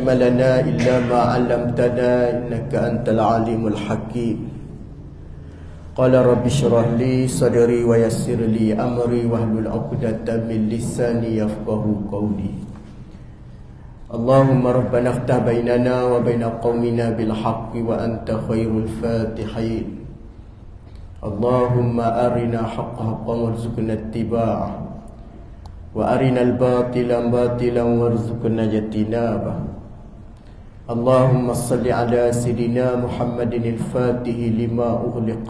علم لنا إلا ما علمتنا إنك أنت العليم الحكيم قال رب اشرح لي صدري ويسر لي أمري واحلل عقدة من لساني يفقهوا قولي اللهم ربنا افتح بيننا وبين قومنا بالحق وأنت خير الفاتحين اللهم أرنا حق حقا وارزقنا اتباعه وأرنا الباطل باطلا وارزقنا اجتنابه اللهم صل على سيدنا محمد الفاتح لما أغلق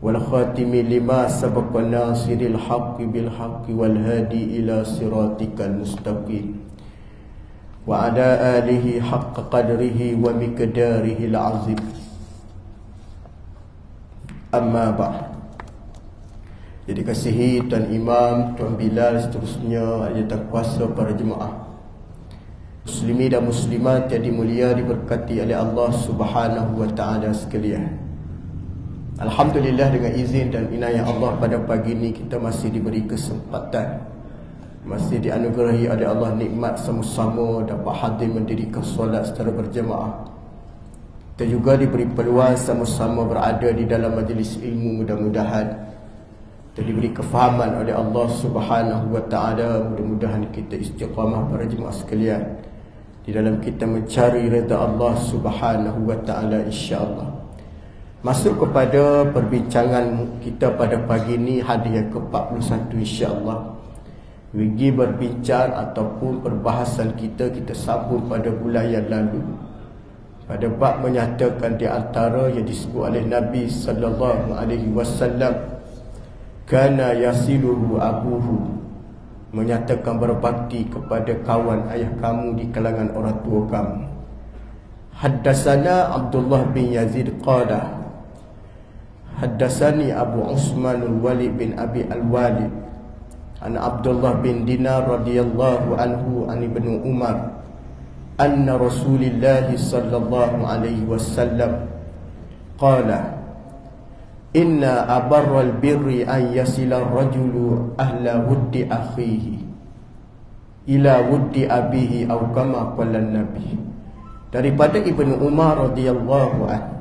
والخاتم لما سبق ناصر الحق بالحق والهادي إلى صراطك المستقيم وعلى آله حق قدره ومقداره العظيم أما بعد. Jadi kasihi Tuan Imam, Tuan Bilal, seterusnya ayat kuasa para jemaah muslimi dan muslimat yang dimulia diberkati oleh Allah Subhanahu wa taala sekalian. Alhamdulillah, dengan izin dan inayah Allah pada pagi ini kita masih diberi kesempatan, masih dianugerahi oleh Allah nikmat sama-sama dapat hadir mendirikan solat secara berjemaah. Kita juga diberi peluang sama-sama berada di dalam majlis ilmu. Mudah-mudahan kita diberi kefahaman oleh Allah Subhanahu wa taala. Mudah-mudahan kita istiqamah para jemaah sekalian di dalam kita mencari redha Allah Subhanahu wa taala, insya-Allah. Masuk kepada perbincangan kita pada pagi ini, hadis yang ke-41 insya-Allah. Bagi berbincang ataupun perbahasan kita sambung pada bulan yang lalu pada bab menyatakan di antara yang disebut oleh Nabi sallallahu alaihi wasallam, kana yasiluhu abuhu, menyatakan berbakti kepada kawan ayah kamu di kalangan orang tua kamu. Haddatsana Abdullah bin Yazid qala haddatsani Abu Usman al-Walid bin Abi al-Walid an Abdullah bin Dinar radhiyallahu anhu an Ibnu Umar anna Rasulullah sallallahu alaihi wasallam qala inna abarral birri an yasila rajulu ahla wuddi akhihi ila wuddi abihi atau kama qala nabi. Daripada Ibnu Umar radhiyallahu anhu,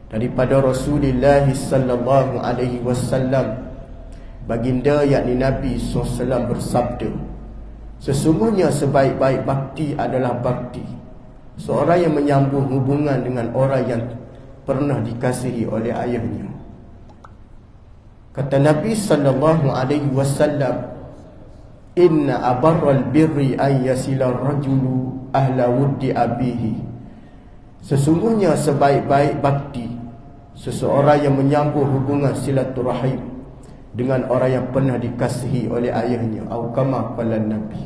daripada Rasulullah sallallahu alaihi wasallam, baginda yakni Nabi SAW bersabda, sesungguhnya sebaik-baik bakti adalah bakti seorang yang menyambung hubungan dengan orang yang pernah dikasihi oleh ayahnya. Kata Nabi sallallahu alaihi wasallam, inna abarral birri an yasila rajulu ahla wuddi abihi, sesungguhnya sebaik-baik bakti seseorang yang menyambung hubungan silaturahim dengan orang yang pernah dikasihi oleh ayahnya, atau kama qala Nabi.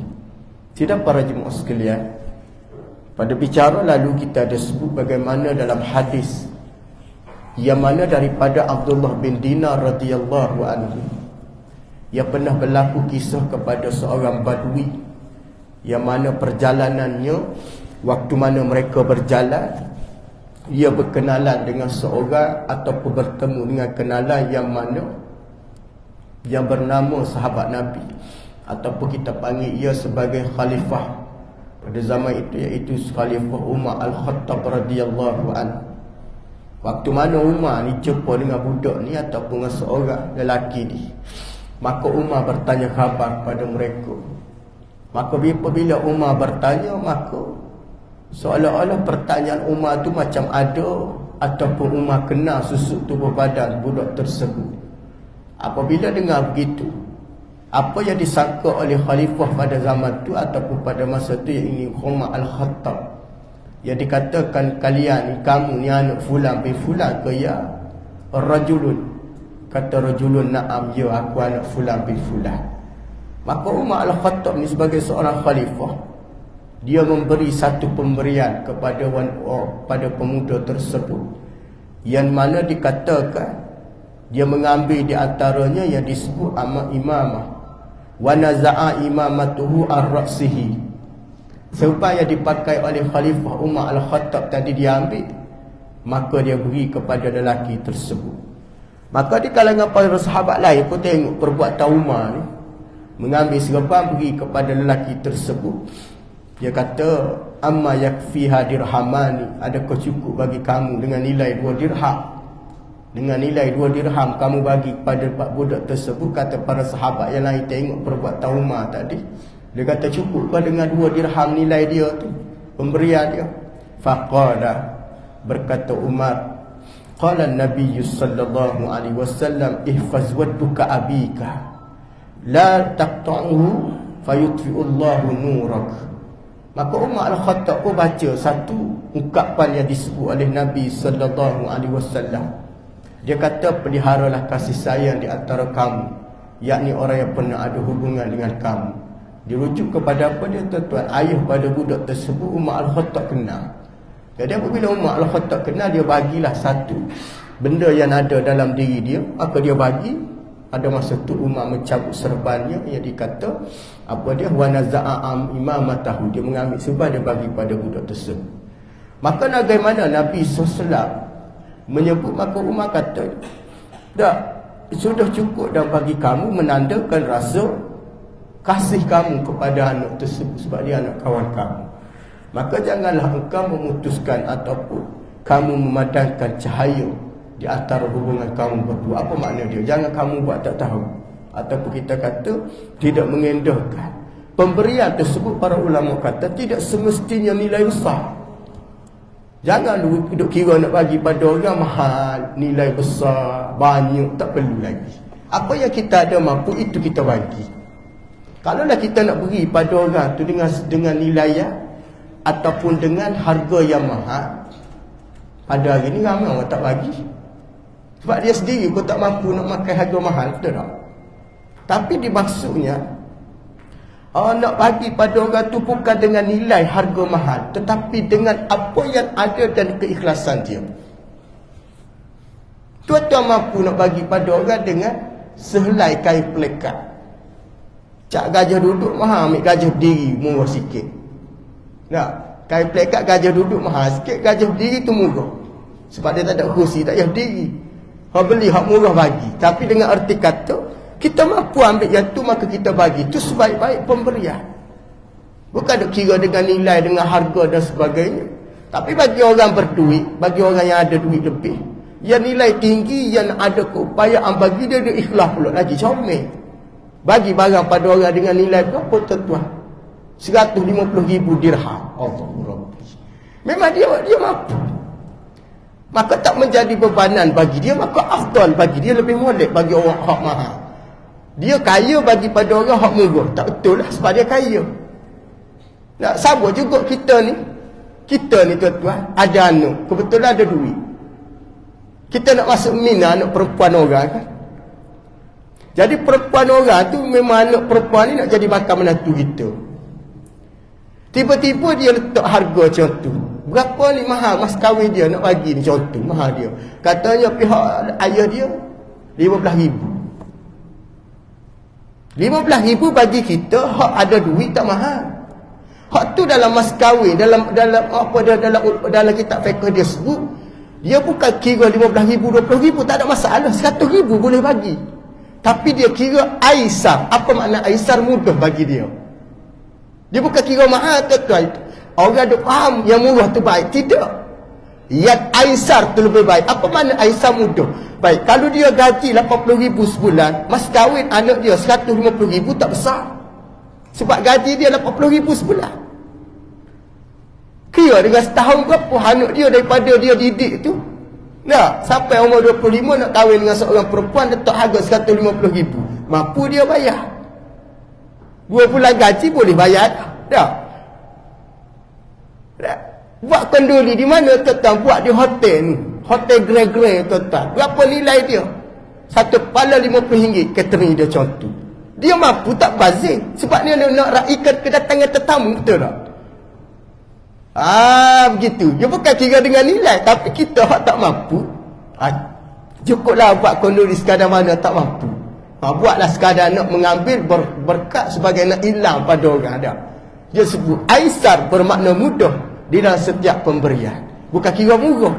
Tidak para jemaah sekalian, pada bicara lalu kita ada sebut bagaimana dalam hadis yang mana daripada Abdullah bin Dinar radhiyallahu anhu, yang pernah berlaku kisah kepada seorang badui, yang mana perjalanannya, waktu mana mereka berjalan, ia berkenalan dengan seorang ataupun bertemu dengan kenalan yang mana yang bernama sahabat Nabi, ataupun kita panggil ia sebagai khalifah pada zaman itu, iaitu Khalifah Umar Al-Khattab radhiyallahu anhu. Waktu mana Umar ni jumpa dengan budak ni ataupun dengan seorang lelaki ni, maka Umar bertanya khabar pada mereka. Maka bila Umar bertanya, maka seolah-olah pertanyaan Umar tu macam ada ataupun Umar kenal susuk tubuh badan budak tersebut. Apabila dengar begitu, apa yang disangka oleh khalifah pada zaman tu ataupun pada masa tu, yang ini Umar Al-Khattab, yang dikatakan kalian, kamu ni anak fulan bin fulan ke ya? Rajulun, kata rajulun, na'am ya, aku anak fulan bin fulan. Maka Umar Al-Khattab ni sebagai seorang khalifah, dia memberi satu pemberian kepada pemuda tersebut, yang mana dikatakan dia mengambil di antaranya yang disebut imamah, wa naza'a imamatuhu ar-ra'sihi, sebab yang dipakai oleh Khalifah Umar Al-Khattab tadi diambil, maka dia beri kepada lelaki tersebut. Maka di kalangan para sahabat lain pun tengok perbuatan Umar ni, mengambil serban beri kepada lelaki tersebut. Dia kata, amma yakfiha dirhamani, adakah cukup bagi kamu dengan nilai 2 dirham? Dengan nilai 2 dirham kamu bagi kepada budak tersebut. Kata para sahabat yang lain tengok perbuatan Umar tadi, dia kata cukup kah dengan 2 dirham nilai dia tu, pemberian dia? Faqala, berkata Umar, qala Nabi sallallahu alaihi wasallam, ihfaz wadduka abika la taqta'uhu fayutfi'u Allahu nurak. Maka Umar Al-Khattab pun baca satu ungkapan yang disebut oleh Nabi sallallahu alaihi wasallam. Dia kata, peliharalah kasih sayang di antara kamu, yakni orang yang pernah ada hubungan dengan kamu. Dirujuk kepada apa dia, tuan-tuan? Ayah pada budak tersebut Umar Al-Khattab kenal. Jadi apabila Umar Al-Khattab kenal, dia bagilah satu benda yang ada dalam diri dia. Maka dia bagi. Ada masa tu Umar mencabut serbannya, yang dikata apa dia, wa naza'a imamatahu, dia mengambil serban, dia bagi pada budak tersebut. Maka bagaimana Nabi SAW menyebut, maka Umar kata, dah, sudah cukup dah bagi kamu menandakan rasa kasih kamu kepada anak tersebut sebab dia anak kawan kamu. Maka janganlah engkau memutuskan ataupun kamu memadamkan cahaya di antara hubungan kamu berdua. Apa makna dia? Jangan kamu buat tak tahu, ataupun kita kata tidak mengendahkan pemberian tersebut. Para ulama kata tidak semestinya nilai besar. Jangan duduk kira nak bagi pada orang mahal, nilai besar, banyak, tak perlu lagi. Apa yang kita ada mampu itu kita bagi. Kalaulah kita nak beri pada orang tu dengan nilai ataupun dengan harga yang mahal, pada hari ni ramai orang tak bagi. Sebab dia sendiri pun tak mampu nak makan harga mahal, betul tak? Tapi dimaksudnya, nak bagi pada orang tu bukan dengan nilai harga mahal, tetapi dengan apa yang ada dan keikhlasan dia. Tuan-tuan mampu nak bagi pada orang dengan sehelai kain pelekat. Cak gajah duduk mahal, ambil gajah berdiri murah sikit. Nah, kain pelekat gajah duduk mahal sikit, gajah berdiri tu murah. Sebab dia tak ada kursi, tak payah berdiri. Hak beli, hak murah bagi. Tapi dengan arti kata, kita mampu ambil yang tu, maka kita bagi. Itu sebaik-baik pemberian. Bukan duk kira dengan nilai, dengan harga dan sebagainya. Tapi bagi orang berduit, bagi orang yang ada duit lebih, yang nilai tinggi, yang ada keupayaan, bagi dia ikhlas pula lagi, comel. Bagi barang pada orang dengan nilai berapa, tuan-tuan? 150,000 dirham. Allahumma. Memang dia mampu. Maka tak menjadi bebanan bagi dia, maka afdal bagi dia, lebih molek bagi orang hak mahal. Dia kaya bagi pada orang hak murah, tak betul lah, sebab dia kaya. Nah, sama juga kita ni tuan-tuan, ada anak, kebetulan ada duit. Kita nak masuk mina anak perempuan orang kan. Jadi perempuan orang tu memang anak perempuan ni nak jadi bakal menantu kita. Tiba-tiba dia letak harga macam tu. Berapa ni mahal mas kahwin dia nak bagi ni contoh, mahal dia. Katanya pihak ayah dia 15,000. 15,000 bagi kita, hak ada duit tak mahal. Hak tu dalam mas kahwin, dalam kitab fiqh dia sebut, dia bukan kira 15,000, 20,000, tak ada masalah. 100,000 boleh bagi. Tapi dia kira aisar. Apa makna aisar? Mudah bagi dia. Dia bukan kira mahal, tuan-tuan. Orang ada faham yang murah tu baik. Tidak. Yang aisar tu lebih baik. Apa makna aisar mudah? Baik, kalau dia gaji 80,000 sebulan, mas kahwin anak dia 150,000 tak besar. Sebab gaji dia 80,000 sebulan. Kira dengan setahun berapa anak dia daripada dia didik tu. Nah, sampai umur 25 nak kahwin dengan seorang perempuan, letak harga 150,000. Mampu dia bayar. 2 bulan gaji boleh bayar dah. Buat kenduri di mana tuan-tuan? Buat di hotel ni, hotel grey-grey tuan-tuan. Berapa nilai dia? Satu kepala RM50 catering dia contoh. Dia mampu tak bazir. Sebab dia nak raikan kedatangan tetamu, betul tak? Begitu. Dia bukan kira dengan nilai. Tapi kita tak mampu, cukuplah buat kenduri sekadar mana tak mampu. Buatlah sekadar nak mengambil berkat sebagai nak hilang pada orang ada. Dia sebut aisar bermakna mudah di dalam setiap pemberian. Bukan kira murah.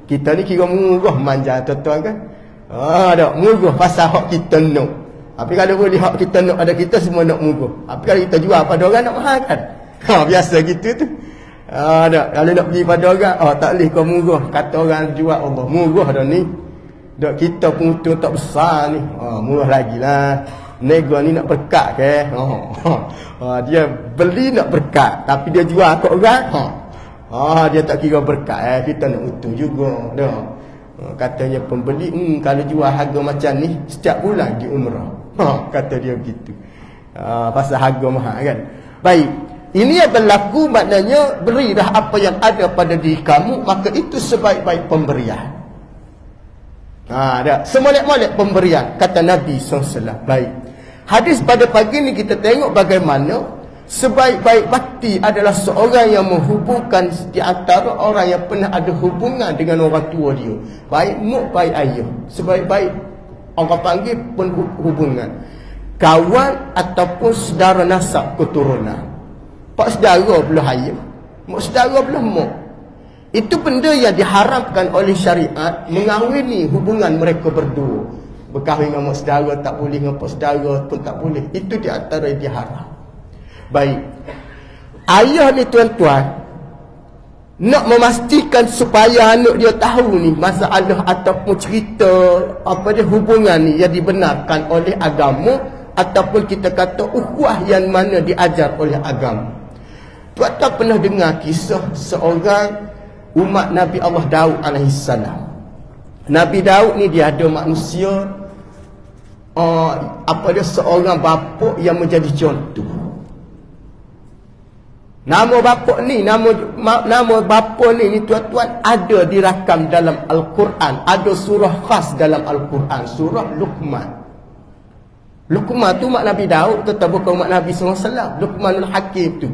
Kita ni kira murah manja tuan-tuan kan. Tak murah pasal hak kita nak. Tapi kalau boleh hak kita nak ada kita semua nak murah. Tapi kalau kita jual pada orang nak mahal kan. Biasa gitu tu. Kalau nak pergi pada orang, tak boleh kau murah. Kata orang jual Allah, murah dah ni. Dak kita pun untung tak besar ni. Murah lagi lah. Nego ni nak berkat ke? Dia beli nak berkat, tapi dia jual kat orang. Dia tak kira berkat. Kita nak untung juga. Dah. Katanya pembeli, kalau jual harga macam ni, setiap bulan di umrah. Kata dia begitu. Pasal harga mahal kan. Baik. Ini yang berlaku maknanya berilah apa yang ada pada diri kamu, maka itu sebaik-baik pemberian. Semolek-molek pemberian, kata Nabi SAW. Baik. Hadis pada pagi ni kita tengok bagaimana sebaik-baik bakti adalah seorang yang menghubungkan di antara orang yang pernah ada hubungan dengan orang tua dia. Baik mak, baik ayah. Sebaik-baik orang panggil penghubungan. Kawan ataupun saudara nasab keturunan. Pak saudara belah ayah, mak saudara belah mak. Itu benda yang diharamkan oleh syariat, mengawini hubungan mereka berdua. Berkahwin dengan mak saudara tak boleh, dengan pak saudara pun tak boleh. Itu di antara yang diharam. Baik. Ayah ni tuan-tuan nak memastikan supaya anak dia tahu ni masalah ataupun cerita apa dia hubungan ni yang dibenarkan oleh agama ataupun kita kata ukhuwah yang mana diajar oleh agama. Tuan-tuan pernah dengar kisah seorang umat Nabi Allah Daud alaihissalam. Nabi Daud ni dia ada manusia seorang bapa yang menjadi contoh. Nama bapa ni tuan-tuan ada dirakam dalam Al-Quran. Ada surah khas dalam Al-Quran, surah Luqman. Luqman tu mak Nabi Daud, tetap bukan umat Nabi SAW. Luqmanul Hakim tu.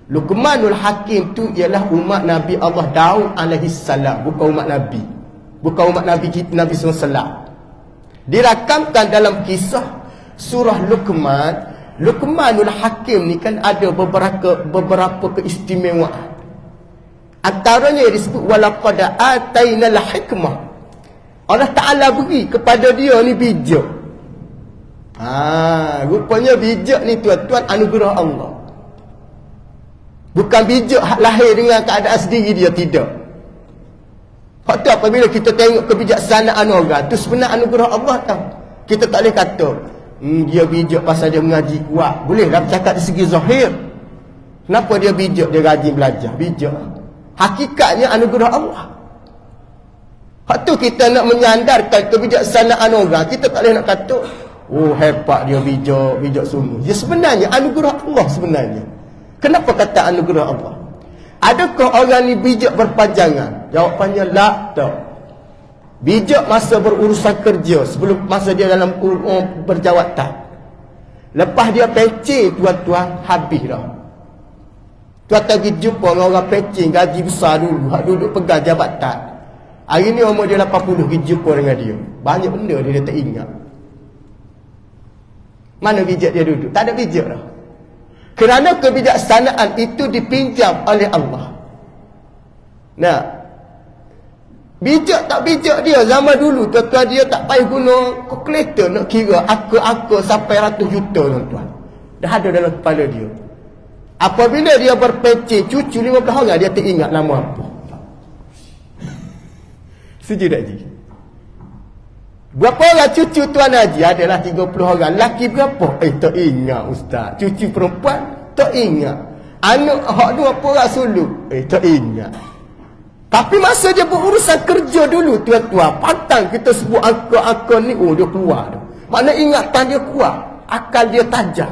Luqmanul Hakim tu ialah umat Nabi Allah Daud alaihissalam, bukan umat Nabi. Bukan umat Nabi SAW. Dirakamkan dalam kisah surah Luqman. Luqmanul Hakim ni kan ada beberapa keistimewaan. Antaranya disebut walaqad atainal hikmah. Allah Ta'ala beri kepada dia ni bijak. Rupanya bijak ni tuan-tuan anugerah Allah. Bukan bijak lahir dengan keadaan sendiri dia, tidak. Waktu apabila kita tengok kebijaksanaan orang, tu sebenarnya anugerah Allah tau. Kita tak boleh kata dia bijak pasal dia mengaji kuat. Boleh dah bercakap dari segi zahir. Kenapa dia bijak? Dia rajin belajar. Bijak. Hakikatnya anugerah Allah. Waktu kita nak menyandarkan kebijaksanaan orang, kita tak boleh nak kata hebat dia bijak sungguh. Dia sebenarnya anugerah Allah sebenarnya. Kenapa kata anugerah Allah? Adakah orang ni bijak berpanjangan? Jawapannya tak. Bijak masa berurusan kerja, sebelum masa dia dalam berjawatan. Lepas dia pencing tuan-tuan, habis dah. Tuan-tuan pergi jumpa orang pencing gaji besar dulu, hak duduk pegang jabatan. Hari ni umur dia 80, pergi jumpa dengan dia. Banyak benda dia tak ingat. Mana bijak dia duduk? Tak ada bijak dah. Kerana kebijaksanaan itu dipinjam oleh Allah. Nah, bijak tak bijak dia zaman dulu tuan-tuan, dia tak payah guna kalkulator nak kira angka-angka sampai ratus juta tuan-tuan. Dah ada dalam kepala dia. Apabila dia berpencing cucu 15 orang, dia tak ingat nama apa. Setuju tak Ji? Berapa orang cucu Tuan Haji? Adalah 30 orang. Laki berapa? Tak ingat ustaz. Cucu perempuan tak ingat. Anak hak 20 orang sulung. Tak ingat. Tapi masa dia berurusan kerja dulu tuan-tuan, pantang kita sebut angka-angka ni, dia keluar dah. Makna ingatan dia kuat, akal dia tajam.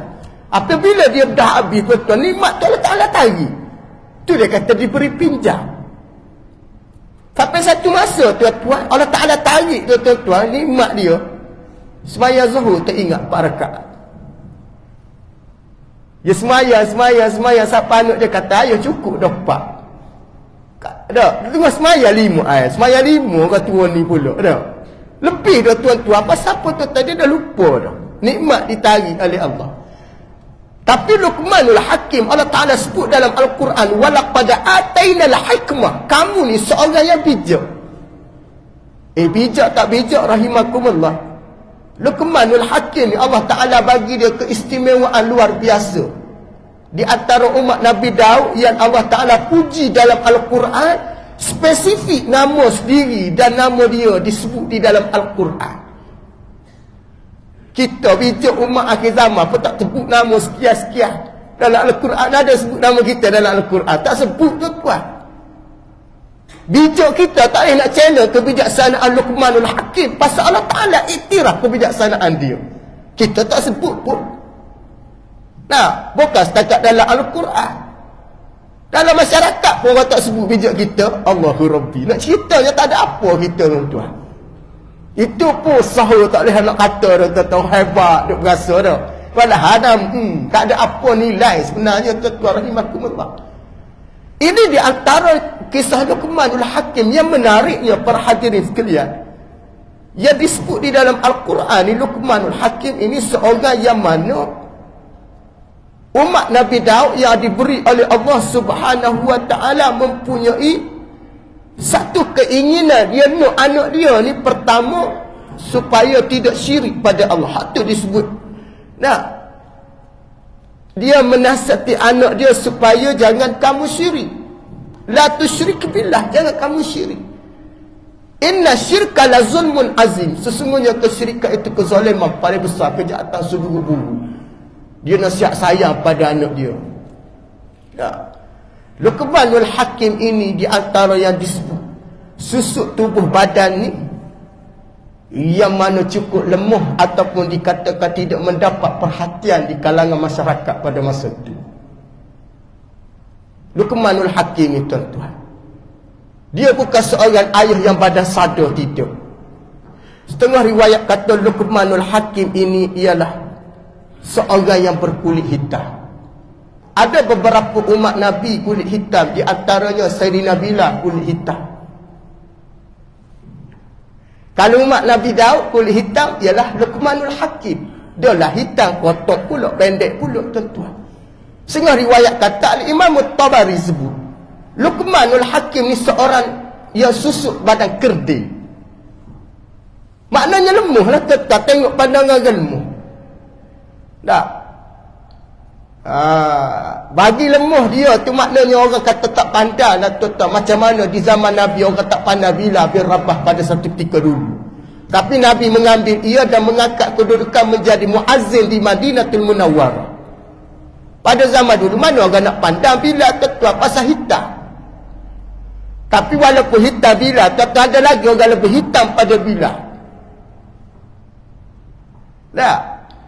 Apabila dia dah habis tuan-tuan, nikmat tu Allah Ta'ala tarik. Tu dia kata diberi pinjam. Sampai satu masa tuan-tuan, Allah Ta'ala tarik tuan-tuan, nikmat dia. Semaya zuhur tak ingat 4 rakaat. Dia semaya. Sampai anak dia kata, ayah cukup dah 4. Dah, tengah semaya 5. Semaya 5 orang tua ni pula. Dah. Lebih dah tuan-tuan. Pasal apa tuan-tuan, dia dah lupa dah. Nikmat ditarik oleh Allah. Tapi Luqmanul Hakim, Allah Ta'ala sebut dalam Al-Quran, walaqad atainal hikmah. Kamu ni seorang yang bijak. Bijak tak bijak rahimakumullah. Luqmanul Hakim ni Allah Ta'ala bagi dia keistimewaan luar biasa. Di antara umat Nabi Daud yang Allah Ta'ala puji dalam Al-Quran, spesifik nama sendiri dan nama dia disebut di dalam Al-Quran. Kita bijak umat akhir zaman pun tak sebut nama sekian-sekian. Dalam Al-Quran ada sebut nama kita dalam Al-Quran, tak sebut tuan. Bijak kita tak boleh nak channel kebijaksanaan Luqmanul Hakim pasal Allah Ta'ala iktiraf kebijaksanaan dia. Kita tak sebut pun. Nah, bukan setakat dalam Al-Quran. Dalam masyarakat pun orang tak sebut bijak kita. Allahu Rabbi. Nak ceritanya tak ada apa kita tuan. Itu pun sahur tak boleh nak kata dah tuan hebat, duk berasa dah. Padahal tak ada apa nilai sebenarnya tuan rahimakumullah. Ini di antara kisah Luqmanul Hakim yang menariknya para hadirin sekalian. Yang disebut di dalam Al-Quran ni, Luqmanul Hakim ini seorang yang mana umat Nabi Daud yang diberi oleh Allah Subhanahu wa Ta'ala mempunyai satu keinginan. Dia nak anak dia ni pertama supaya tidak syirik pada Allah. Hak tu disebut. Nah, dia menasihati anak dia supaya jangan kamu syirik. La tusyrik billah, jangan kamu syirik. Inna syirka la zulmun azim. Sesungguhnya kesyirikan itu kezaliman paling besar, kejahatan seburu-buru. Dia nasihat sayang pada anak dia. Ya. Luqmanul Hakim ini di antara yang disebut susuk tubuh badan ni yang mana cukup lemah ataupun dikatakan tidak mendapat perhatian di kalangan masyarakat pada masa itu. Luqmanul Hakim ni tuan-tuan, dia bukan seorang ayah yang badan sadar, tidak. Setengah riwayat kata Luqmanul Hakim ini ialah seorang yang berkulit hitam. Ada beberapa umat Nabi kulit hitam, di antaranya Sayyidina Bilal kulit hitam. Kalau umat Nabi Daud kulit hitam ialah Luqmanul Hakim. Dia lah hitam, kotak pula, pendek pula tuan-tuan. Setengah riwayat kata Imam Tabari sebut Luqmanul Hakim ni seorang yang susuk badan kerdil. Maknanya lemah lah tuan-tuan, tengok pandangan lemah. Tak. Bagi lemah dia tu maknanya orang kata tak pandai lah tuan-tuan. Macam mana di zaman Nabi orang tak pandai Bilal bin Rabah pada satu ketika dulu. Tapi Nabi mengambil ia dan mengangkat kedudukan menjadi muazzin di Madinatul Munawwarah. Pada zaman dulu mana orang nak pandang Bilal tuan-tuan pasal hitam. Tapi walaupun hitam Bilal, tuan-tuan ada lagi orang lebih hitam pada Bilal. Tak.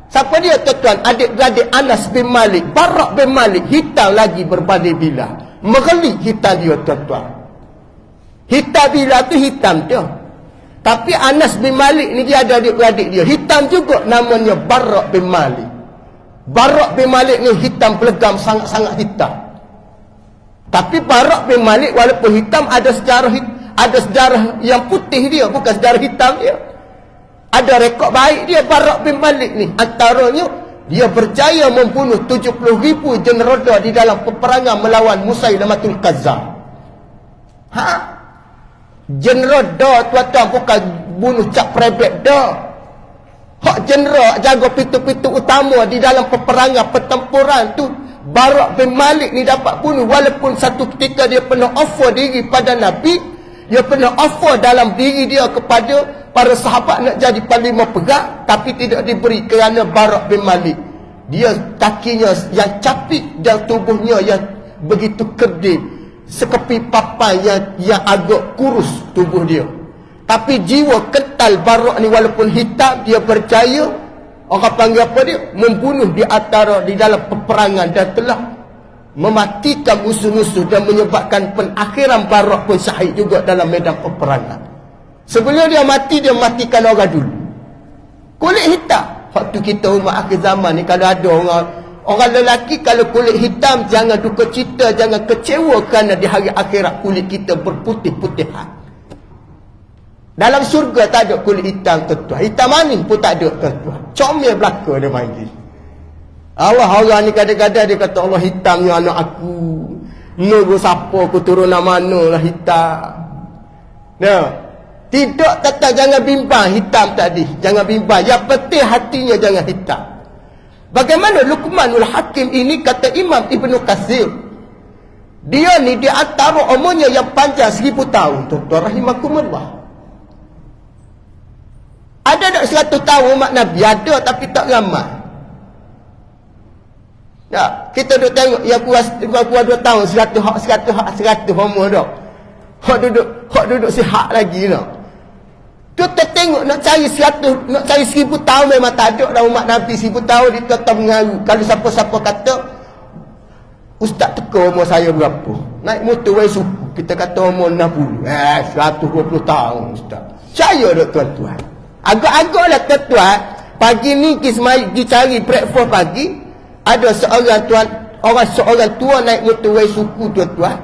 Siapa dia tuan-tuan? Adik-beradik Anas bin Malik, Barak bin Malik, hitam lagi berbanding Bilal. Merelik hitam dia tuan-tuan. Hitam Bilal tu hitam dia. Tapi Anas bin Malik ni dia ada adik-beradik dia, hitam juga, namanya Barak bin Malik. Barak bin Malik ni hitam pelegam, sangat-sangat hitam. Tapi Barak bin Malik walaupun hitam ada sejarah yang putih dia, bukan sejarah hitam dia. Ada rekod baik dia Barak bin Malik ni. Antaranya dia berjaya membunuh 70,000 jeneroda di dalam peperangan melawan Musailamatul Kazzab. Jeneroda tuan-tuan, bukan bunuh cak prebet dah. Hak jeneral jaga pintu-pintu utama di dalam peperangan pertempuran tu Barak bin Malik ni dapat bunuh. Walaupun satu ketika dia pernah offer diri pada Nabi, dia pernah offer dalam diri dia kepada para sahabat nak jadi panglima perang, tapi tidak diberi kerana Barak bin Malik. Dia kakinya yang capit dan tubuhnya yang begitu kerdil, sekepi papan yang agak kurus tubuh dia. Tapi jiwa kental Barak ni walaupun hitam, dia berjaya, orang panggil apa dia, membunuh di dalam peperangan dan telah mematikan musuh-musuh dan menyebabkan penakhiran Barak pun syahid juga dalam medan peperangan. Sebelum dia mati, dia matikan orang dulu. Kulit hitam. Waktu kita umat akhir zaman ni, kalau ada orang lelaki, kalau kulit hitam, jangan duka cita, jangan kecewa kerana di hari akhirat kulit kita berputih-putihan. Dalam syurga tak ada kulit hitam tuan-tuan. Hitam manis pun tak ada tuan-tuan. Comel belaka dia panggil. Allah orang ni kadang-kadang dia kata, Allah hitamnya anak aku. Nunggu siapa aku turunan mana lah hitam. Nah. Tidak kata jangan bimbang hitam tadi. Jangan bimbang. Yang penting hatinya jangan hitam. Bagaimana Luqmanul Hakim ini, kata Imam Ibn Katsir, dia ni di antara umurnya yang panjang 1000 tahun. Tuan-tuan rahimakumullah. Ada tak 100 tahun umat Nabi? Ada, tapi tak ramai. Ya, kita duduk tengok yang kurang 2 tahun 100 umur dah. Hak duduk sihat lagi dah. Kita tengok nak cari 1000 tahun memang tak ada dah umat Nabi 1000 tahun dia tetap mengaru. Kalau siapa-siapa kata ustaz teka umur saya berapa? Naik motor suku kita kata umur 60. 120 tahun ustaz. Saya dah tuan-tuan. Agak-agaklah tuan-tuan, pagi ni pergi cari breakfast pagi, ada seorang tua naik motor suku tuan-tuan.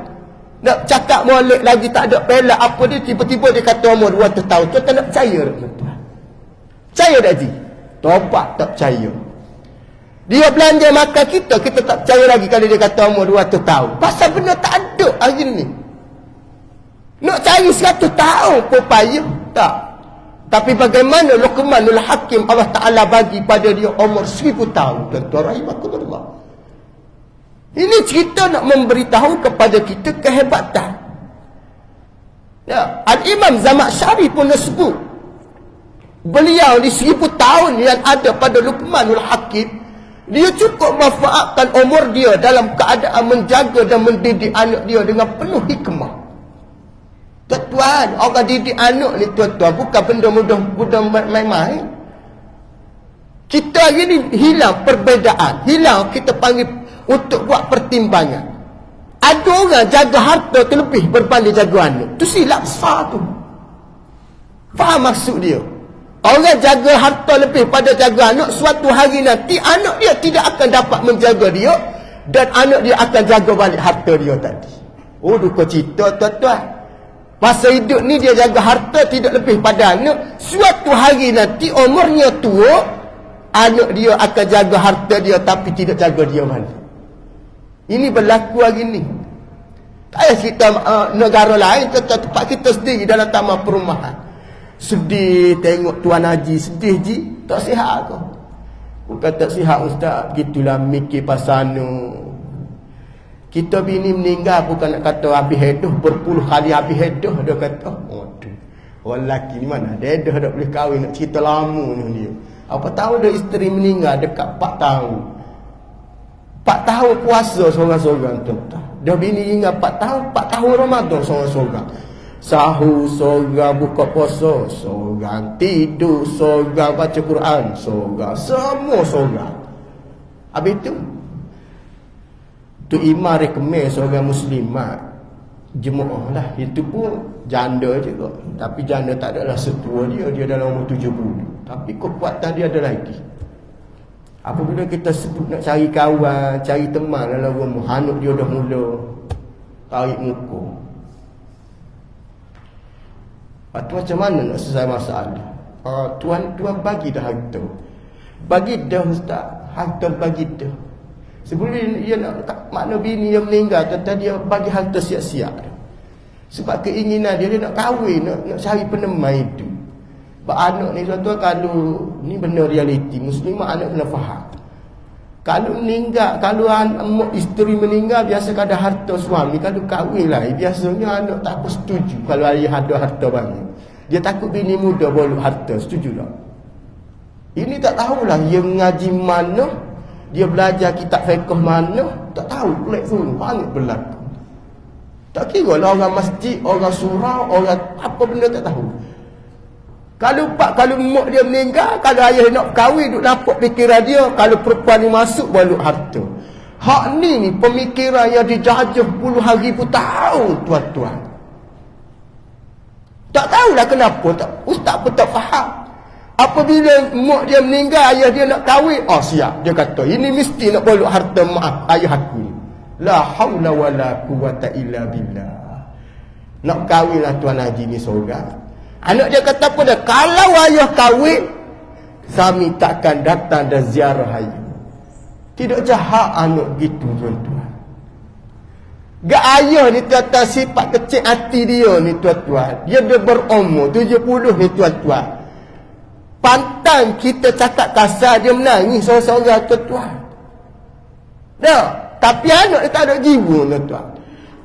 Nak cakap molek lagi tak ada pelak apa dia, tiba-tiba dia kata umur 200 tahun. Tuan tak nak percaya tak tuan-tuan? Percaya tak Haji? Tobat tak percaya. Dia belanja makan kita tak percaya lagi kalau dia kata umur 200 tahun. Pasal benda tak ada hari ni. Nak cari 100 tahun pun payah. Tak. Tapi bagaimana Luqmanul Hakim Allah Ta'ala bagi pada dia umur 1000 tahun. Tuan-tuan rahimakumullah. Ini cerita nak memberitahu kepada kita kehebatan. Ya, Al-Imam Zamakhsyari pun sebut, beliau di 1000 tahun yang ada pada Luqmanul Hakim, dia cukup manfaatkan umur dia dalam keadaan menjaga dan mendidik anak dia dengan penuh hikmah. Tuan-tuan, orang didik anak ni tuan-tuan bukan benda mudah main-main. Kita hari ni hilang perbezaan, hilang kita panggil untuk buat pertimbangan. Ada orang jaga harta tu lebih berbanding jaga anak. Tu silap besar tu. Faham maksud dia? Orang jaga harta lebih pada jaga anak, suatu hari nanti anak dia tidak akan dapat menjaga dia dan anak dia akan jaga balik harta dia tadi. Oh, duka cita tuan-tuan. Masa hidup ni dia jaga harta tidak lebih pada anak. Suatu hari nanti umurnya tua, anak dia akan jaga harta dia tapi tidak jaga dia balik. Ini berlaku hari ni. Tak payah cerita negara lain, tempat kita sendiri dalam taman perumahan. Sedih tengok Tuan Haji, sedih Ji. Tak sihat ke? Bukan tak sihat ustaz, gitulah mikir pasal kita bini meninggal bukan nak kata habis hedoh, berpuluh kali habis hedoh. Dia kata, aduh, orang lelaki ni mana ada hedoh tak boleh kahwin, nak cerita lama ni dia. Apa tahu dia isteri meninggal dekat 4 tahun. 4 tahun puasa seorang-seorang tuan-tuan. Dia bini ingat 4 tahun Ramadan seorang-seorang. Sahur seorang, buka puasa seorang, tidur seorang, baca Quran seorang, semua seorang. Habis tu imam rekomen seorang muslimat jemaah lah. Itu pun janda juga. Tapi janda tak adalah setua dia dalam umur 70. Tapi kekuatan dia ada lagi. Apabila kita sebut nak cari kawan, cari teman dalam rumah, anak dia dah mula tarik muka. Lepas tu macam mana nak selesai masalah? Tuan bagi dah harta. Bagi dah ustaz, harta bagi dah. Sebelum dia nak makna bini yang meninggal, tuan dia bagi harta siap-siap. Sebab keinginan dia nak kahwin, nak cari penemai itu. Sebab anak ni tuan-tuan, kalau ni benar realiti muslimah, anak kena faham. Kalau meninggal, kalau isteri meninggal, biasa ada harta suami. Kalau kahwin lah, biasanya anak tak apa setuju kalau ayah ada harta banyak. Dia takut bini muda boleh harta, setuju tak? Ini tak tahulah dia ngaji mana, dia belajar kitab fiqh mana, tak tahu pelik pun, banyak berlaku. Tak kira lah orang masjid, orang surau, orang apa benda tak tahu. Kalau mak dia meninggal, kalau ayah nak kahwin, duk nampak fikiran dia, kalau perempuan ni masuk, baru harta. Hak ni pemikiran yang dijajah puluhan ribu tahun, tuan-tuan. Tak tahulah kenapa, ustaz pun tak faham. Apabila mak dia meninggal, ayah dia nak kahwin, siap. Dia kata, ini mesti nak bawa harta mak ayah aku ni. La hawla wa la quwata illa billah. Nak kahwin lah Tuan Haji ni seorang. Anak dia kata apa dah? Kalau ayah kahwin, kami takkan datang dan ziarah ayah. Tidak jahat anak gitu tuan-tuan. Gak ayah ni tuan-tuan, sifat kecil hati dia ni tuan-tuan. Dia berumur 70 ni tuan-tuan. Pantang kita cakap kasar, dia menangis seorang-seorang, tuan-tuan. Tapi anak dia tak ada jiwa, tuan-tuan.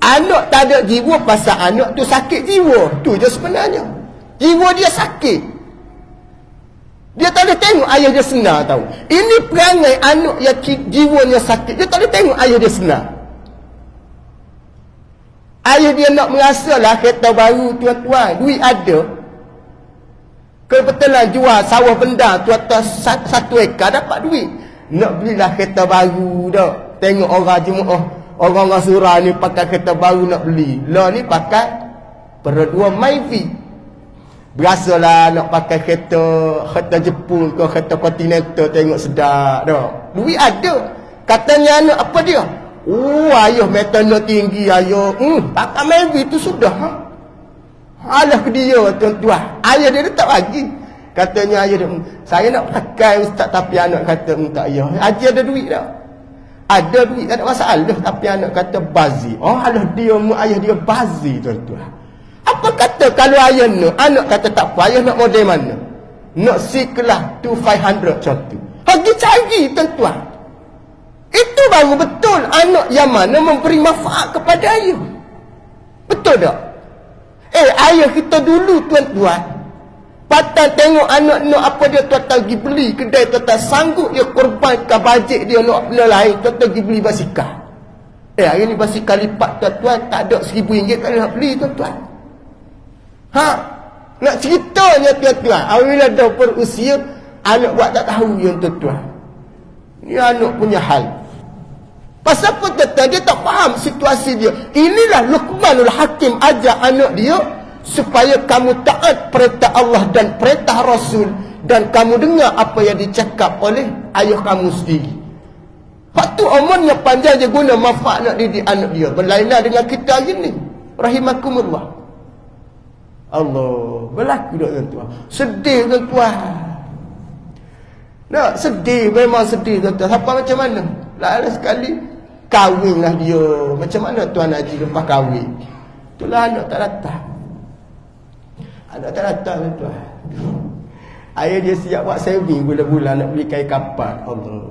Anak tak ada jiwa pasal anak tu sakit jiwa. Tu je sebenarnya. Jiwa dia sakit. Dia tak boleh tengok ayah dia senang, tahu. Ini perangai anak yang jiwanya sakit. Dia tak boleh tengok ayah dia senang. Ayah dia nak merasalah kereta baru, tuan-tuan. Duit ada. Kebetulan jual sawah benda, tuan-tuan 1 ekar dapat duit. Nak belilah kereta baru dah. Tengok orang jemaah, orang-orang surah ni pakai kereta baru nak beli. Lah ni pakai perdua Myvi. Biasalah nak pakai kereta Jepun ke kereta Continental, tengok sedap dah. Duit ada. Katanya anak apa dia? Oh, ayah metanol tinggi ayah. Pakai Myvi tu sudah. Alah ke dia, tuan-tuan. Ayah dia tak bagi. Katanya ayah dia, saya nak pakai ustaz, tapi anak kata tak ayah. Haji ada duit dah. Ada duit, tak ada masalah. Tapi anak kata bazir. Oh, alah dia, ayah dia bazir, tuan-tuan. Apa kata kalau ayah nak? Anak kata tak apa, ayah nak model mana? Nak C-Class 2500 contoh. Pergi cari, tuan-tuan. Itu baru betul anak yang mana memberi manfaat kepada ayah. Betul tak? Ayah kita dulu, tuan-tuan, patang tengok anak nak apa dia, tuan-tuan pergi beli kedai, tuan-tuan sanggup dia korbankan bajet dia nak benda lain, tuan-tuan pergi beli basikal. Hari ni basikal lipat, tuan-tuan, tak ada RM1,000 kalau nak beli, tuan-tuan. Nak ceritanya, tuan-tuan, apabila dah berusia, anak buat tak tahu yang tuan-tuan. Ni anak punya hal. Pasal apa, tuan-tuan? Dia tak faham situasi dia. Inilah Luqmanul Hakim ajak anak dia supaya kamu taat perintah Allah dan perintah Rasul, dan kamu dengar apa yang dicakap oleh ayah kamu sendiri. Waktu umurnya panjang, dia guna manfaat nak didik anak dia. Berlainan dengan kita hari ni. Rahimakumullah. Allah, berlaku tak, tuan-tuan? Sedih, tuan-tuan. Nak sedih, memang sedih, tuan-tuan. Siapa macam mana? Lala sekali kahwinlah dia. Macam mana Tuan Haji lepas kahwin? Itulah anak tak datang. Anak tak datang, tuan. Ayah dia siap buat saving bulan-bulan nak beli kain kapal. Allah.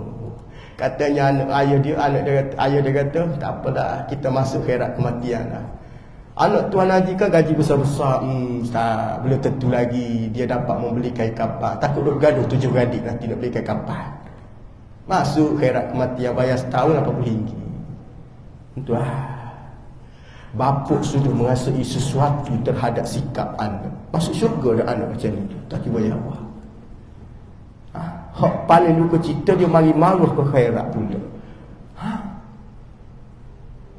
Katanya ayah dia kata, tak apalah, kita masuk khairat kematian lah. Anak Tuan Haji kan gaji besar-besar. Tak, belum tentu lagi dia dapat membeli kain kapal. Takut duk gaduh 7 beradik nanti nak beli kain kapal. Masuk khairat kematian, bayar setahun RM80. Tuan, bapuk sudah mengasai sesuatu terhadap sikap anak. Masuk syurga dah anak macam itu. Tak kira jawab. Hak paling luka cita dia mari maruh ke khairat pula.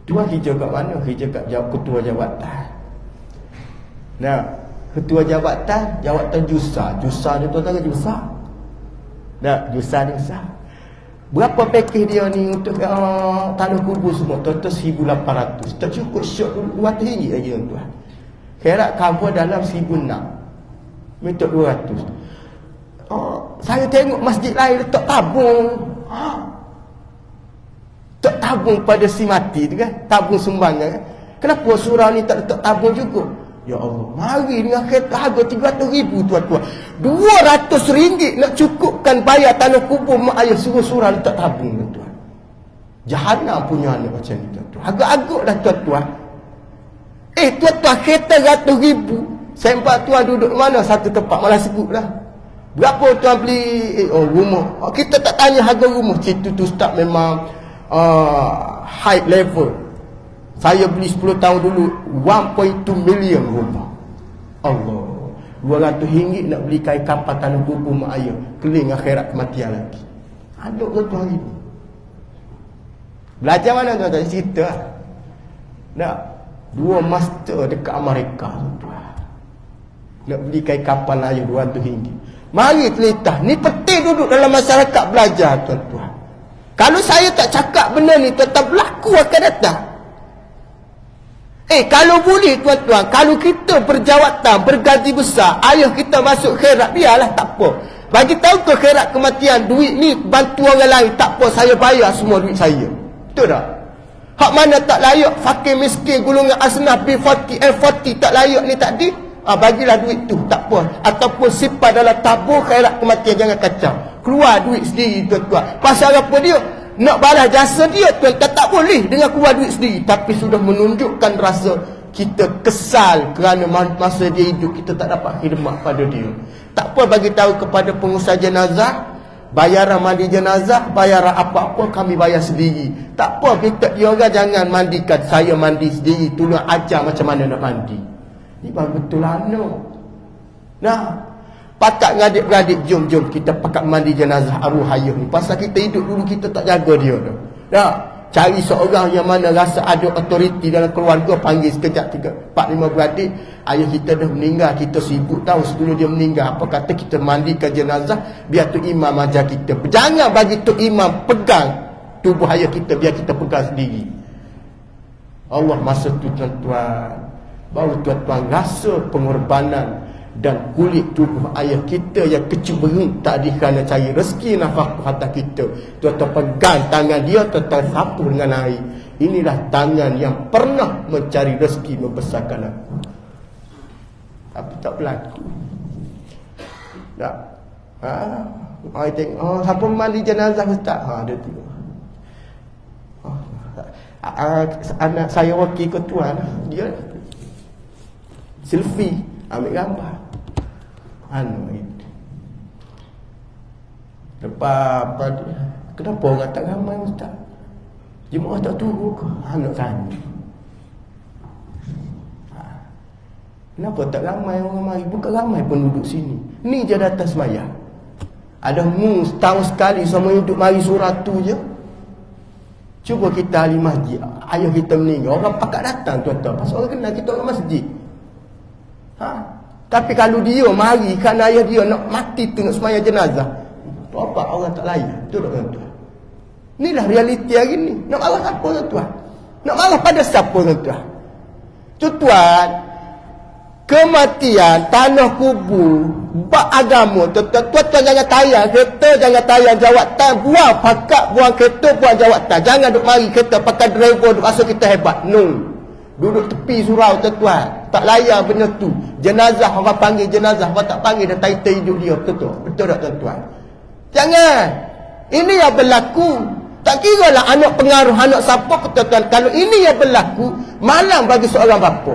Tuan kerja kat mana? Kerja kat ketua jabatan. Nah, ketua jabatan Jusa. Jusa dia tuan-tuan gaji besar. Nah, Jusa dia besar. Berapa package dia ni untuk tanah kubur semua? Tuan-tuan 1,800. Tak cukup syok RM200 lagi, tuan-tuan. Khairat cover dalam 1,600. Minta 200. Saya tengok masjid lain letak tabung. Tak tabung pada si mati tu kan, tabung sumbangan kan. Kenapa surau ni tak letak tabung juga? Ya Allah, mari dengan kereta harga RM300,000, tuan-tuan. RM200 nak cukupkan bayar tanah kubur mak ayah, suruh surau letak tabung, tuan-tuan. Jahannam punya anak macam ni, tuan-tuan. Agak-agak dah, tuan-tuan. Tuan-tuan, kereta RM100,000. Sempat tuan duduk mana satu tempat, malah sebut lah. Berapa tuan beli rumah? Kita tak tanya harga rumah. Situ tu start memang high level. Saya beli 10 tahun dulu 1.2 million rumah. Allah, RM200 nak beli kain kapal tanah kubur mak ayah, keling akhirat kematian lagi. Aduk tuan-tuan hari ni. Belajar mana tuan-tuan? Cerita lah. Nak 2 master dekat Amerika, tuan-tuan. Nak beli kain kapal ayah RM200. Mari telitah. Ni penting duduk dalam masyarakat belajar, tuan-tuan. Kalau saya tak cakap benda ni, tuan-tuan, berlaku akan datang. Kalau boleh, tuan-tuan, kalau kita berjawatan, bergaji besar, ayah kita masuk khairat, biarlah, tak apa. Bagi tahu ke khairat kematian, duit ni bantu orang lain, tak apa, saya bayar semua duit saya. Betul tak? Hak mana tak layak, fakir miskin, golongan asnaf, B40, L40 tak layak ni tadi, bagilah duit tu, tak apa. Ataupun simpan dalam tabung khairat kematian, jangan kacau. Keluar duit sendiri tuan-tuan. Pasal apa dia? Nak balas jasa dia tuan-tuan, tak boleh dengan keluar duit sendiri. Tapi sudah menunjukkan rasa kita kesal kerana masa dia hidup kita tak dapat khidmat pada dia. Tak apa, bagi tahu kepada pengusaha jenazah, bayaran mandi jenazah, bayaran apa-apa kami bayar sendiri. Tak apa, kita dia orang jangan mandikan, saya mandi sendiri, tolong ajar macam mana nak mandi. Ni betul anak. Nah, pakat ngadik-beradik, jom kita pakat mandi jenazah arwah ayah ni. Pasal kita hidup dulu kita tak jaga dia tu. Nah, cari seorang yang mana rasa ada autoriti dalam keluarga, panggil sekejap 3, 4, 5 beradik. Ayah kita dah meninggal, kita sibuk tahu sebelum dia meninggal. Apa kata kita mandikan jenazah, biar tu imam ajar kita. Jangan bagi tu imam pegang tubuh ayah kita, biar kita pegang sendiri. Allah masa tu tuan-tuan, baru tuan-tuan rasa pengorbanan dan kulit tubuh ayah kita yang kecil berung tadi kerana cari rezeki nafkah atas kita. Tuan-tuan pegang tangan dia, tuan-tuan sapu dengan air. Inilah tangan yang pernah mencari rezeki membesarkan aku. Tapi tak berlaku. Tak. I tengok, siapa mandi jenazah ustaz? Dia tengok. Anak saya wakil ketua, dia selfie, ambil gambar. Itu. Lepas apa dia? Kenapa orang tak ramai ustaz? Jemaah tak turun ke? Nak tanya. Kenapa tak ramai orang mari? Bukan ramai penduduk sini. Ni je datang semayang. Ada setahun sekali sama hidup mari surat tu je. Cuba kita ahli masjid, ayah kita meninggal, orang pakat datang tuan-tuan. Pasal orang kenal kita orang masjid. Tapi kalau dia mari kerana ayah dia nak mati tu, nak semayang jenazah, apa orang tak layan. Betul tak tuan-tuan? Inilah realiti hari ni. Nak marah siapa tuan-tuan? Nak marah pada siapa tuan-tuan? Tuan-tuan, kematian, tanah kubur, bak agama, tuan-tuan jangan tayang kereta, jangan tayang jawatan, buang pakat, buang kereta, buang jawatan. Jangan duk mari kereta pakai driver, duk rasa kita hebat. No. Duduk tepi surau tuan-tuan, tak layan benda tu. Jenazah, orang panggil jenazah, orang tak panggil, dah title hidup dia. Betul tak tuan-tuan? Jangan. Ini yang berlaku. Tak kira lah anak pengaruh, anak siapa pun tuan-tuan. Kalau ini yang berlaku, malang bagi seorang bapa.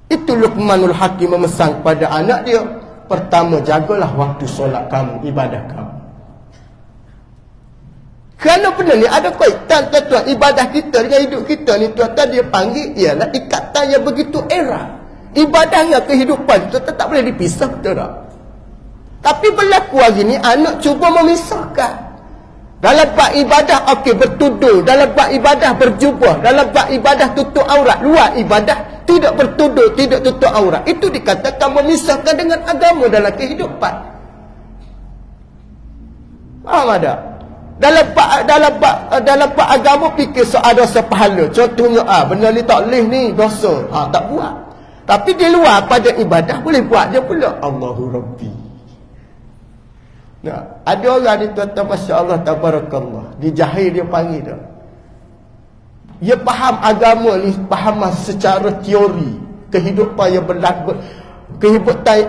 Itu Luqmanul Hakim memesan kepada anak dia. Pertama, jagalah waktu solat kamu, ibadah kamu. Kerana benda ni ada kaitan tuan-tuan, ibadah kita dengan hidup kita ni tuan-tuan, dia panggil ialah ikatan yang begitu erat. Ibadah dengan kehidupan tuan-tuan tak boleh dipisah, betul tak? Tapi berlaku hari ni anak cuba memisahkan. Dalam bab ibadah okey bertudung, dalam bab ibadah berjubah, dalam bab ibadah tutup aurat, luar ibadah tidak bertudung, tidak tutup aurat. Itu dikatakan memisahkan dengan agama dalam kehidupan. Faham tak? Dalam bab agama fikir ada dosa pahala. Contohnya benda ni tak boleh ni, dosa. Tak buat. Tapi di luar pada ibadah boleh buat je pula. Allahu Rabbi. Nah, ada orang ni tuan-tuan, Masya Allah, Tabarakallah, di Jahil dia panggil dah. Dia faham agama ni, faham secara teori. Kehidupan yang berlaku,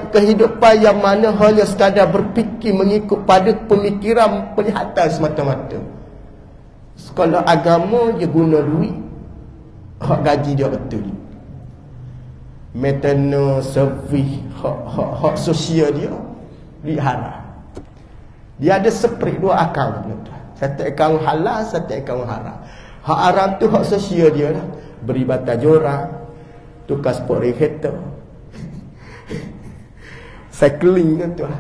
kehidupan yang mana hanya sekadar berfikir mengikut pada pemikiran penglihatan semata-mata. Sekolah agama dia guna duit, hak gaji dia betul. Maintenance, servis, hak sosial dia diharam. Dia ada separate 2 akaun tuan-tuan. Satu akaun halal, satu akaun haram. Hak haram tu hak sosial dia lah. Beri batas joran, tukar sport kereta, cycling tuan-tuan.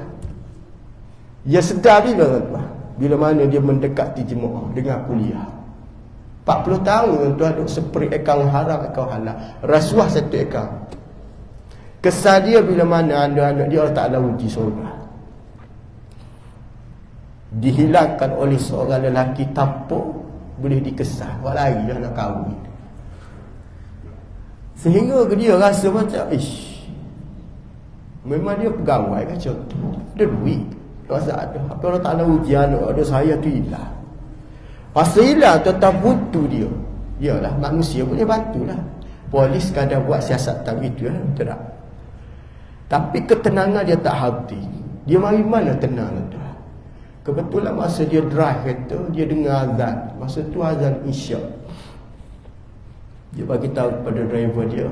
Dia sedar bila tuan-tuan? Bila mana dia mendekati jemaah dengan kuliah. 40 tahun tuan-tuan duk separate akaun haram, akaun halal. Rasuah satu akaun. Kesal dia bila mana anak-anak dia Allah Ta'ala uji surga. Dihilangkan oleh seorang lelaki tampuk, boleh dikesal, buat lagi dah nak kahwin. Sehingga dia rasa macam memang dia pegawai kan, contoh dia duit, rasa ada apa Allah Ta'ala uji anak ada saya tu hilang. Pasal hilang tetap butuh dia. Yalah manusia boleh bantulah. Polis kadang buat siasatan itu, betul tak? Tapi ketenangan dia tak hati. Dia mari mana tenang tu? Kebetulan masa dia drive kereta, dia dengar azan. Masa tu azan Isyak. Dia bagi tahu kepada driver dia,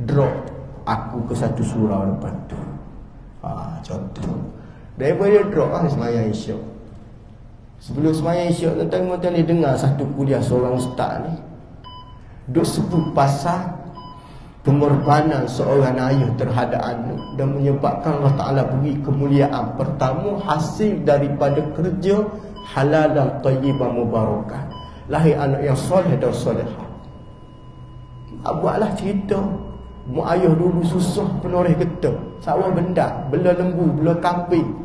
drop aku ke satu surau depan tu. Contoh. Driver dia drop semayang Isyak. Sebelum semayang Isyak, tuan-tuan dia dengar satu kuliah seorang ustaz ni duk sebut pasal pengorbanan seorang ayah terhadap anak dan menyebabkan Allah Ta'ala beri kemuliaan. Pertama, hasil daripada kerja halal dan tayyibah mubarakah, lahir anak yang soleh dan solehah. Buatlah cerita mak ayah dulu susah penoreh getah, sawah benda, bela lembu, bela kambing.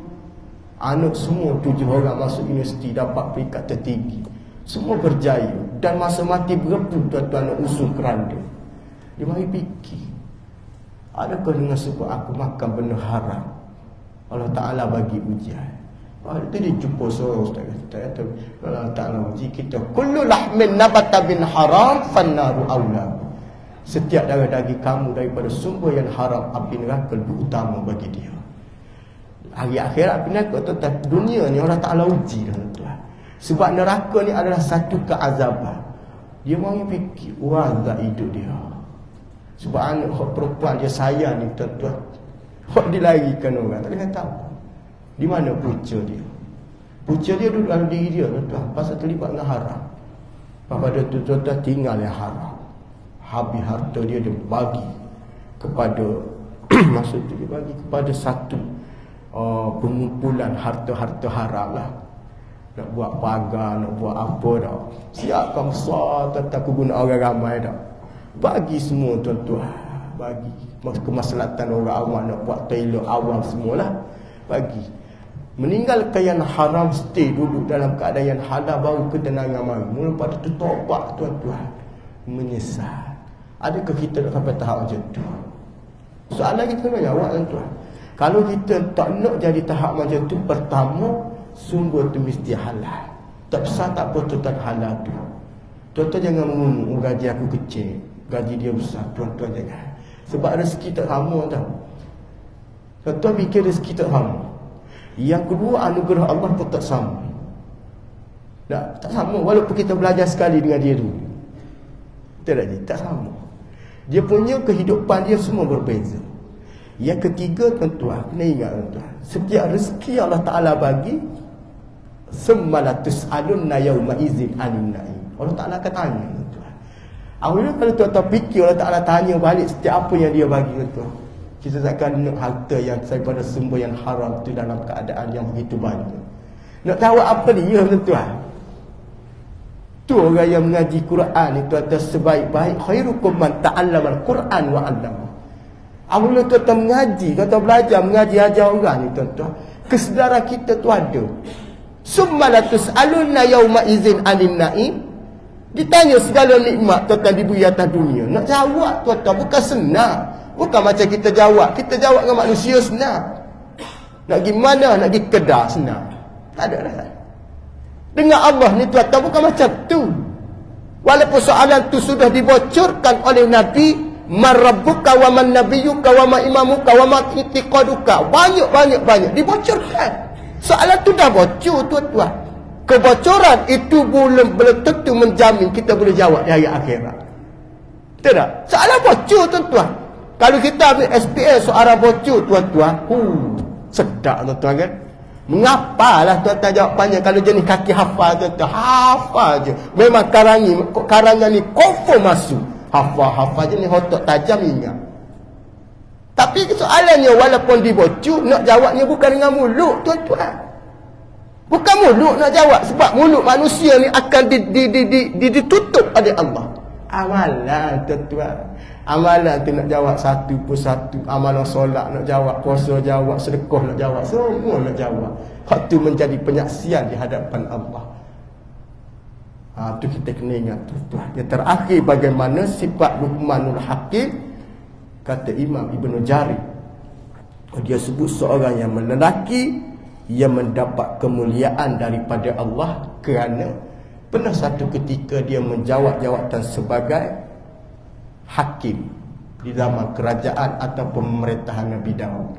Anak semua 7 orang masuk universiti, dapat peringkat tertinggi, semua berjaya. Dan masa mati berebut tuan-tuan nak usul keranda. Dia mari fikir, adakah dengan sebab aku makan benda haram Allah Ta'ala bagi ujian? Itu dia jumpa seorang ustaz kata, Allah Ta'ala uji kita, kullu lahmin nabata bin haram fannaru awla. Setiap darah daging kamu daripada sumber yang haram, api neraka lebih utama bagi dia. Hari akhirat api neraka, tuan-tuan, dunia ni Allah Ta'ala uji, tuan-tuan. Sebab neraka ni adalah satu keazaban. Dia mahu fikir, azab hidup dia. Sebab anak perempuan dia sayang ni, tuan-tuan, dilarikan orang, tak boleh tahu di mana punca dia. Punca dia duduk dalam diri dia, tuan-tuan, pasal terlibat dengan haram. Pada tu, tuan-tuan, tinggal yang haram. Habis harta dia bagi kepada maksud tu dia bagi kepada satu pengumpulan harta-harta haram lah. Nak buat pagar, nak buat apa dah, siapkan besar, tuan-tuan, aku guna orang ramai dah, bagi semua, tuan-tuan, bagi kemaslahatan orang awam, nak buat toilet awam semualah, bagi. Meninggalkan yang haram, stay duduk dalam keadaan yang halal, baru ketenangan mari. Mula pada tu taubat, tuan-tuan, menyesal. Adakah kita nak sampai tahap macam tu? Soalan kita nak jawab, tuan-tuan. Kalau kita tak nak jadi tahap macam tu, pertama, sumber tu mesti halal. Tak besar tak apa, tuan-tuan, halal tu. Tuan-tuan jangan mengungung, gaji aku kecil, gaji dia besar. Tuan-tuan jangan. Sebab rezeki tak sama tau. Tuan-tuan fikir rezeki tak sama. Yang kedua, anugerah Allah pun tak sama. Tak sama. Walaupun kita belajar sekali dengan dia dulu, tak sama. Dia punya kehidupan dia semua berbeza. Yang ketiga, tuan-tuan, kena ingat, tuan-tuan, setiap rezeki Allah Ta'ala bagi, semalatus alunna yawma izin anin na'im. Allah Ta'ala akan tanya, tuan-tuan. Awalnya kalau tuan-tuan fikir Allah Ta'ala tanya balik setiap apa yang dia bagi, tuan-tuan, kita takkan nak harta yang daripada sumber yang haram tu dalam keadaan yang begitu banyak. Nak tahu apa dia, tuan-tuan? Tu orang yang mengaji Quran ni, tuan-tuan, sebaik-baik khairukum man ta'allama al-Quran wa 'allama. Apabila tuan-tuan mengaji, tuan-tuan belajar mengaji ajar orang ni, tuan-tuan, kesedaran kita tu ada. Summalatus alunna yauma izin anin na'im. Ditanya segala nikmat tuan-tuan diberi atas dunia. Nak jawab, tuan-tuan, bukan senang. Bukan macam kita jawab. Kita jawab dengan manusia senang. Nak pergi mana? Nak pergi Kedah senang. Tak ada lah. Dengan Allah ni, tuan-tuan, bukan macam tu. Walaupun soalan tu sudah dibocorkan oleh Nabi, man rabbuka wa man nabiyyuka wa ma imamuka wa ma i'tiqaduka, banyak dibocorkan. Soalan tu dah bocor, tuan-tuan. Kebocoran itu belum tentu menjamin kita boleh jawab di hari akhirat. Betul tak? Soalan bocor, tuan-tuan. Kalau kita ambil SPS soalan bocor, tuan-tuan, sedap, tuan-tuan, kan? Mengapalah, tuan-tuan, jawapannya. Kalau jenis kaki hafal, tuan-tuan, hafal je. Memang karangan ni confirm masuk. Hafal je ni, otak tajam ingat. Tapi soalannya walaupun dibocor, nak jawabnya bukan dengan mulut, tuan-tuan. Bukan mulut nak jawab, sebab mulut manusia ni akan ditutup oleh Allah. Amalan, tuan-tuan. Amalan tu nak jawab satu persatu. Amalan solat nak jawab, puasa jawab, sedekah nak jawab, semua nak jawab. Hak tu menjadi penyaksian di hadapan Allah. Tu kita kena ingat, tuan-tuan. Yang terakhir, bagaimana sifat Luqmanul Hakim. Kata Imam Ibn Jarir, dia sebut seorang yang lelaki yang mendapat kemuliaan daripada Allah kerana pernah satu ketika dia menjawab jawatan sebagai hakim di zaman kerajaan atau pemerintahan Nabi Daud.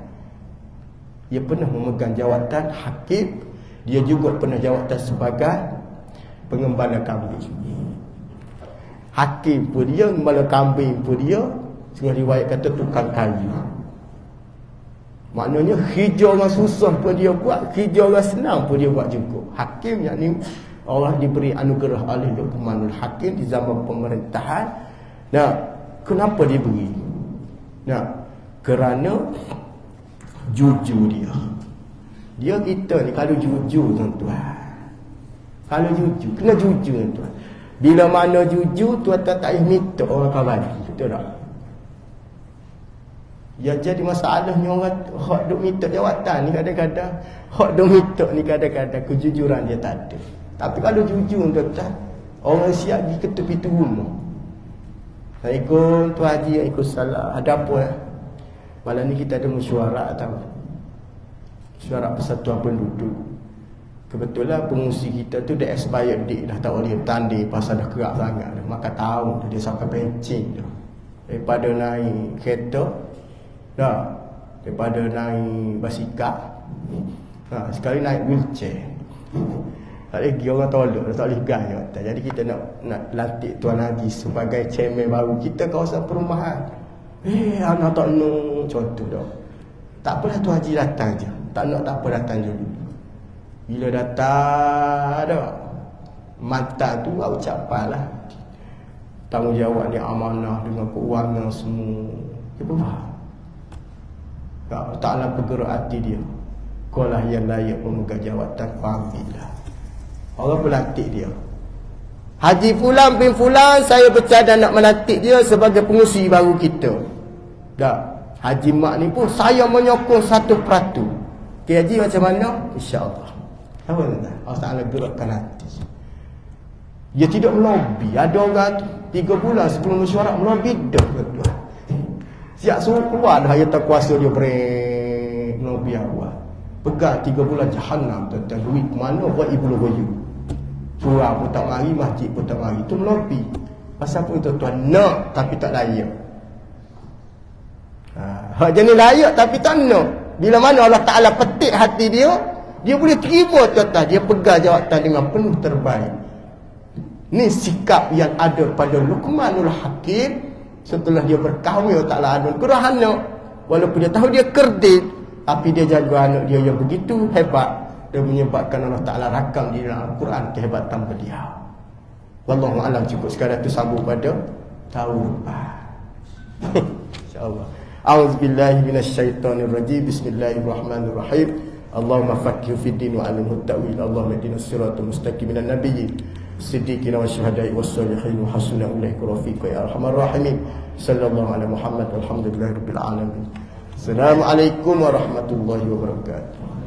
Dia pernah memegang jawatan hakim. Dia juga pernah jawatan sebagai pengembala kambing. Hakim pun dia, gembala kambing pun dia. Setengah riwayat kata tukang kayu. Maknanya kerja orang susah pun dia buat, kerja orang senang pun dia buat juga. Hakim yang ni Allah diberi anugerah oleh Luqmanul Hakim di zaman pemerintahan. Nah, kenapa dia beri? Nah, kerana jujur dia. Dia kita ni kalau jujur tuan-tuan. Kalau jujur, kena jujur tuan. Bila mana jujur, tuan-tuan tak payah minta orang akan bagi. Betul tak? Ya, jadi masalahnya orang hak duk minta jawatan ni kadang-kadang, hak duk minta ni kadang-kadang kejujuran dia tak ada. Tapi kalau jujur tuan-tuan, orang siap pergi ke tepi tu rumah. Assalamualaikum Tuan Haji, Waalaikumsalam. Ada apa ya? Malam ni kita ada mesyuarat tahu. Mesyuarat Persatuan Penduduk. Kebetulan pengungsi kita tu dah expired date dah, tak boleh tanding pasal dah kerak sangat dah. Maka tahun tu dia sampai pencing dah. Daripada naik kereta dah, daripada naik basikal, sekali naik wheelchair. Tak lagi orang tolak, tak boleh gaya. Jadi kita nak lantik Tuan Haji sebagai chairman baru kita kawasan perumahan. Anak tak nak contoh dah. Tak apalah Tuan Haji datang je. Tak nak tak apa datang je dulu. Bila datang dah, mantan tu ucapanlah tanggungjawab ni, amanah dengan keuangan semua. Dia faham. Ta'ala bergerak hati dia. Kau lah yang layak memegang jawatan, kau ambil lah. Allah melantik dia. Haji Fulan bin Fulan, saya bercadang nak melantik dia sebagai pengurusi baru kita. Dah. Haji Mak ni pun saya menyokong 1%. Okay, Haji macam mana? InsyaAllah. Apa tak? Allah Ta'ala gerakkan hati. Dia tidak melobi. Ada orang 3 bulan sebelum mesyuarat melobi dah. Siap suruh keluar dah, ayat tak kuasa dia break melobi awal. Pegang 3 bulan jahanam tentang duit mana buat ibu logoyu. Surah pun tak mari, masjid pun tak mari. Itu melobi. Pasal pun tuan-tuan nak tapi tak layak. Hak jenis layak tapi tak nak. Bila mana Allah Ta'ala petik hati dia, dia boleh terima tuan-tuan. Dia pegang jawatan dengan penuh terbaik. Ni sikap yang ada pada Luqmanul Hakim setelah dia berkahwin. Allah Ta'ala anugerah anak. Walaupun dia tahu dia kerdil, tapi dia jaga anak dia yang begitu hebat dan menyebabkan Allah Ta'ala rakam di dalam Al-Quran kehebatan beliau. Wallahu a'lam. Cukup sekadar tu sambung pada tahun depan. InsyaAllah. A'udzubillahi minasyaitonirrajim. Bismillahirrahmanirrahim. Allahumma fakkihu fid din wa alimhu ta'wil. Allahumma ihdinas siratal mustaqim minan nabiyyin siddiqin wa syuhada'i was salihin wa hasuna ulaika rafiqa ya arhamar rahimin. Sallallahu alaihi Muhammad walhamdulillahirabbil alamin. Assalamualaikum warahmatullahi wabarakatuh.